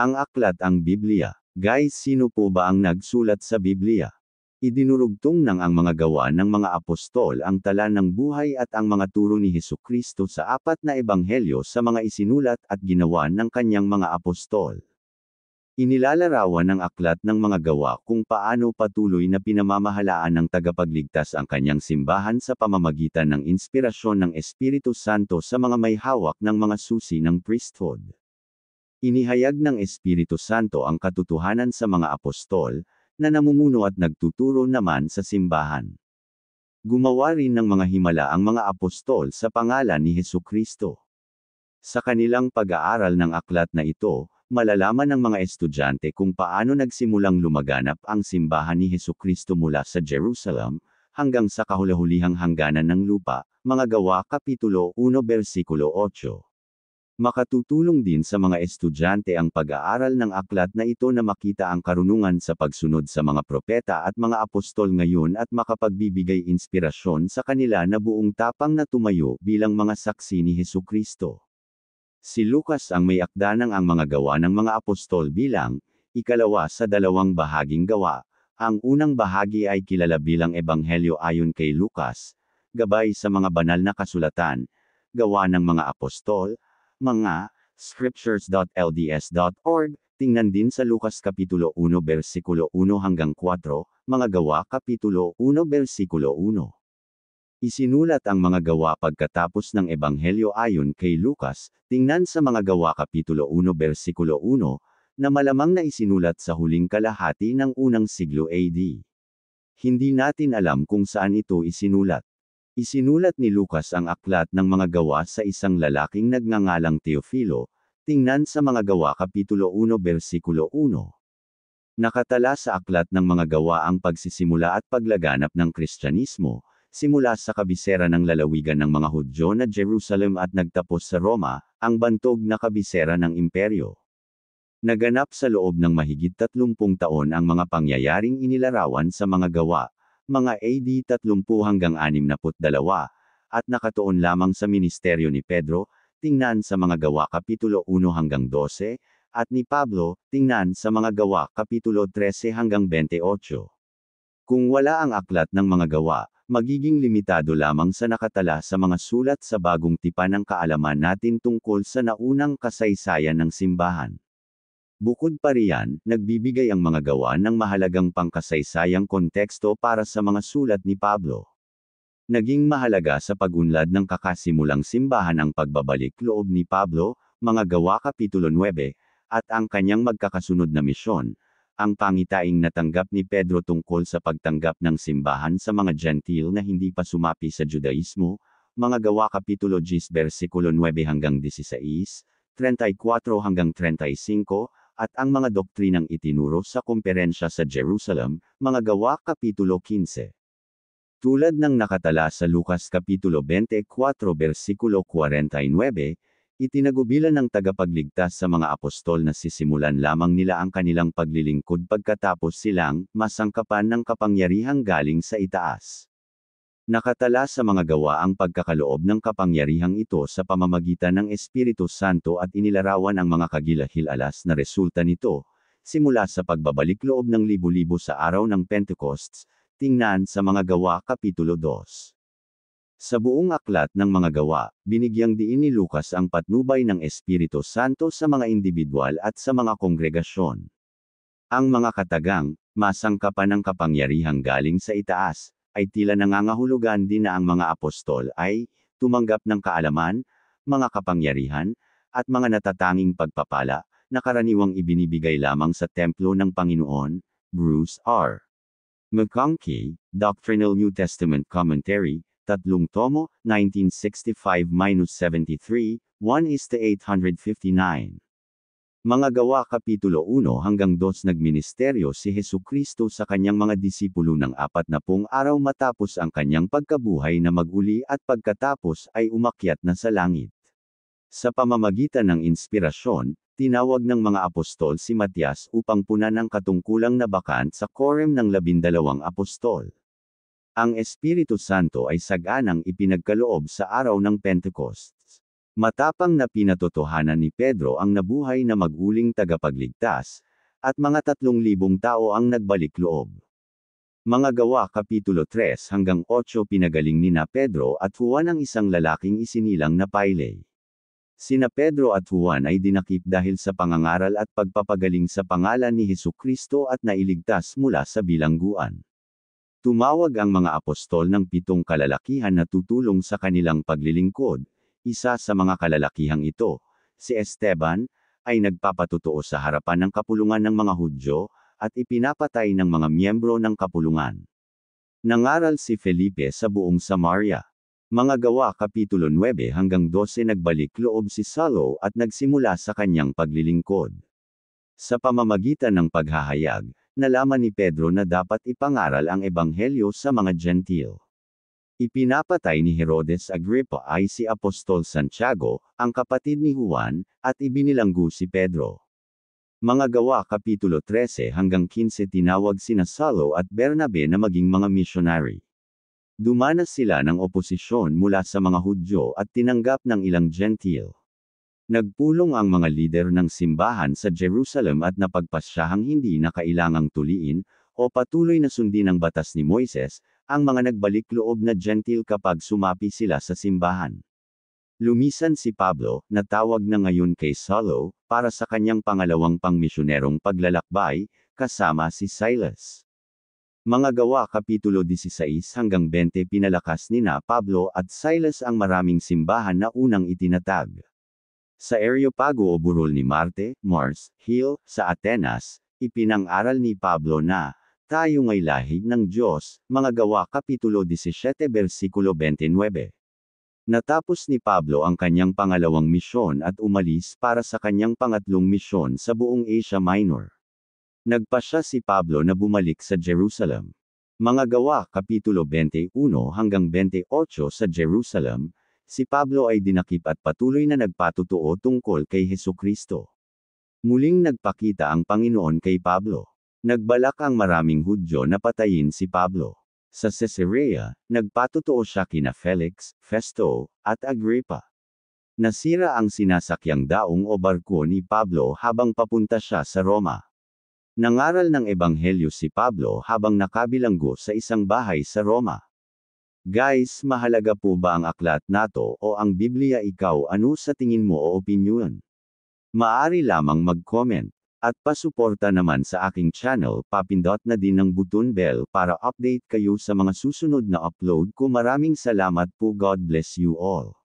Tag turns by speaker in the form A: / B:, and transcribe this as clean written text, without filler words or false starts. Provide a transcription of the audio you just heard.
A: Ang aklat ang Biblia. Guys, sino po ba ang nagsulat sa Biblia? Idinurugtong ng ang mga gawa ng mga apostol ang tala ng buhay at ang mga turo ni Hesukristo sa apat na ebanghelyo sa mga isinulat at ginawa ng kanyang mga apostol. Inilalarawan ng aklat ng mga gawa kung paano patuloy na pinamamahalaan ng tagapagligtas ang kanyang simbahan sa pamamagitan ng inspirasyon ng Espiritu Santo sa mga may hawak ng mga susi ng priesthood. Inihayag ng Espiritu Santo ang katotohanan sa mga apostol, na namumuno at nagtuturo naman sa simbahan. Gumawa rin ng mga himala ang mga apostol sa pangalan ni Hesukristo. Sa kanilang pag-aaral ng aklat na ito, malalaman ng mga estudyante kung paano nagsimulang lumaganap ang simbahan ni Hesukristo mula sa Jerusalem, hanggang sa kahulahulihang hangganan ng lupa, mga Gawa Kapitulo 1 Versikulo 8. Makatutulong din sa mga estudyante ang pag-aaral ng aklat na ito na makita ang karunungan sa pagsunod sa mga propeta at mga apostol ngayon at makapagbibigay inspirasyon sa kanila na buong tapang na tumayo bilang mga saksi ni Hesukristo. Si Lucas ang may akda ng ang mga gawa ng mga apostol bilang, ikalawa sa dalawang bahaging gawa. Ang unang bahagi ay kilala bilang Ebanghelyo ayon kay Lucas, gabay sa mga banal na kasulatan, gawa ng mga apostol, mga scriptures.lds.org, tingnan din sa Lucas Kapitulo 1 Versikulo 1 hanggang 4, mga Gawa Kapitulo 1 Versikulo 1. Isinulat ang mga gawa pagkatapos ng Ebanghelyo ayon kay Lucas, tingnan sa mga Gawa Kapitulo 1 Versikulo 1, na malamang na isinulat sa huling kalahati ng unang siglo AD. Hindi natin alam kung saan ito isinulat. Isinulat ni Lucas ang aklat ng mga gawa sa isang lalaking nagngangalang Teofilo, tingnan sa mga Gawa Kapitulo 1 Versikulo 1. Nakatala sa aklat ng mga gawa ang pagsisimula at paglaganap ng Kristyanismo, simula sa kabisera ng lalawigan ng mga Hudyo na Jerusalem at nagtapos sa Roma, ang bantog na kabisera ng imperyo. Naganap sa loob ng mahigit 30 taon ang mga pangyayaring inilarawan sa mga gawa, mga AD 30 hanggang 62, at nakatuon lamang sa ministeryo ni Pedro, tingnan sa mga Gawa Kapitulo 1 hanggang 12, at ni Pablo, tingnan sa mga Gawa Kapitulo 13 hanggang 28. Kung wala ang aklat ng mga gawa, magiging limitado lamang sa nakatala sa mga sulat sa bagong tipan ng kaalaman natin tungkol sa naunang kasaysayan ng simbahan. Bukod pa riyan, nagbibigay ang mga gawa ng mahalagang pangkasaysayang konteksto para sa mga sulat ni Pablo. Naging mahalaga sa pag-unlad ng kakasimulang simbahan ang pagbabalik loob ni Pablo, mga Gawa Kapitulo 9, at ang kanyang magkakasunod na misyon, ang pangitaing natanggap ni Pedro tungkol sa pagtanggap ng simbahan sa mga Gentil na hindi pa sumapi sa Judaismo, mga Gawa Kapitulo 10 Versikulo 9 hanggang 16, 34 hanggang 35, at ang mga doktrinang itinuro sa komperensya sa Jerusalem, mga Gawa Kapitulo 15. Tulad ng nakatala sa Lucas Kapitulo 24 Versikulo 49, itinagubilan ng tagapagligtas sa mga apostol na sisimulan lamang nila ang kanilang paglilingkod pagkatapos silang masangkapan ng kapangyarihang galing sa itaas. Nakatala sa mga gawa ang pagkakaloob ng kapangyarihang ito sa pamamagitan ng Espiritu Santo at inilarawan ang mga kagilahil-alas na resulta nito, simula sa pagbabalik loob ng libu-libo sa araw ng Pentecost, tingnan sa mga Gawa Kapitulo 2. Sa buong aklat ng mga gawa, binigyang diin ni Lucas ang patnubay ng Espiritu Santo sa mga individual at sa mga kongregasyon. Ang mga katagang, masangkapan ng kapangyarihang galing sa itaas, ay tila nangangahulugan din na ang mga apostol ay tumanggap ng kaalaman, mga kapangyarihan, at mga natatanging pagpapala, na karaniwang ibinibigay lamang sa templo ng Panginoon. Bruce R. McConkie, Doctrinal New Testament Commentary, 3 tomo, 1965-73, 1:859. Mga Gawa Kapitulo 1 hanggang 2 Nagministeryo si Hesukristo sa kanyang mga disipulo ng 40 araw matapos ang kanyang pagkabuhay na mag-uli at pagkatapos ay umakyat na sa langit. Sa pamamagitan ng inspirasyon, tinawag ng mga apostol si Matias upang punan ang katungkulang nabakan sa quorum ng 12 apostol. Ang Espiritu Santo ay saganang ipinagkaloob sa araw ng Pentecost. Matapang na pinatotohanan ni Pedro ang nabuhay na mag-uling tagapagligtas, at mga 3,000 tao ang nagbalik loob. Mga Gawa Kapitulo 3 hanggang 8 Pinagaling ni na Pedro at Juan ang isang lalaking isinilang na paylay. Sina Pedro at Juan ay dinakip dahil sa pangangaral at pagpapagaling sa pangalan ni Hesukristo at nailigtas mula sa bilangguan. Tumawag ang mga apostol ng 7 kalalakihan na tutulong sa kanilang paglilingkod. Isa sa mga kalalakihang ito, si Esteban, ay nagpapatotoo sa harapan ng kapulungan ng mga Hudyo, at ipinapatay ng mga miyembro ng kapulungan. Nangaral si Felipe sa buong Samaria. Mga Gawa Kapitulo 9 hanggang 12 Nagbalik loob si Saulo at nagsimula sa kanyang paglilingkod. Sa pamamagitan ng paghahayag, nalaman ni Pedro na dapat ipangaral ang ebanghelyo sa mga Gentil. Ipinapatay ni Herodes Agrippa ay si Apostol Santiago, ang kapatid ni Juan, at ibinilanggo si Pedro. Mga Gawa Kapitulo 13 hanggang 15 Tinawag sina Saulo at Bernabe na maging mga missionary. Dumanas sila ng oposisyon mula sa mga Hudyo at tinanggap ng ilang Gentil. Nagpulong ang mga lider ng simbahan sa Jerusalem at napagpasyahang hindi na kailangang tuliin, o patuloy na sundin ang batas ni Moises, ang mga nagbalik loob na Gentil kapag sumapi sila sa simbahan. Lumisan si Pablo, na tawag na ngayon kay Saulo, para sa kanyang pangalawang pangmisyonerong paglalakbay, kasama si Silas. Mga Gawa Kapitulo 16 hanggang 20 Pinalakas ni na Pablo at Silas ang maraming simbahan na unang itinatag. Sa Areopago o burol ni Marte, Mars, Hill, sa Atenas, ipinang-aral ni Pablo na, tayo nga'y lahi ng Diyos, Mga Gawa Kapitulo 17 versikulo 29. Natapos ni Pablo ang kanyang pangalawang misyon at umalis para sa kanyang pangatlong misyon sa buong Asia Minor. Nagpasya si Pablo na bumalik sa Jerusalem. Mga Gawa Kapitulo 21 hanggang 28 Sa Jerusalem, si Pablo ay dinakip at patuloy na nagpatotoo tungkol kay Hesukristo. Muling nagpakita ang Panginoon kay Pablo. Nagbalak ang maraming Hudyo na patayin si Pablo. Sa Caesarea, nagpatotoo siya kina Felix, Festo, at Agrippa. Nasira ang sinasakyang daong o barko ni Pablo habang papunta siya sa Roma. Nangaral ng ebanghelyo si Pablo habang nakabilanggo sa isang bahay sa Roma. Guys, mahalaga po ba ang aklat nato o ang Biblia? Ikaw, ano sa tingin mo o opinyon? Maaari lamang mag-comment. At pasuporta naman sa aking channel, papindot na din ang button bell para update kayo sa mga susunod na upload ko. Maraming salamat po. God bless you all.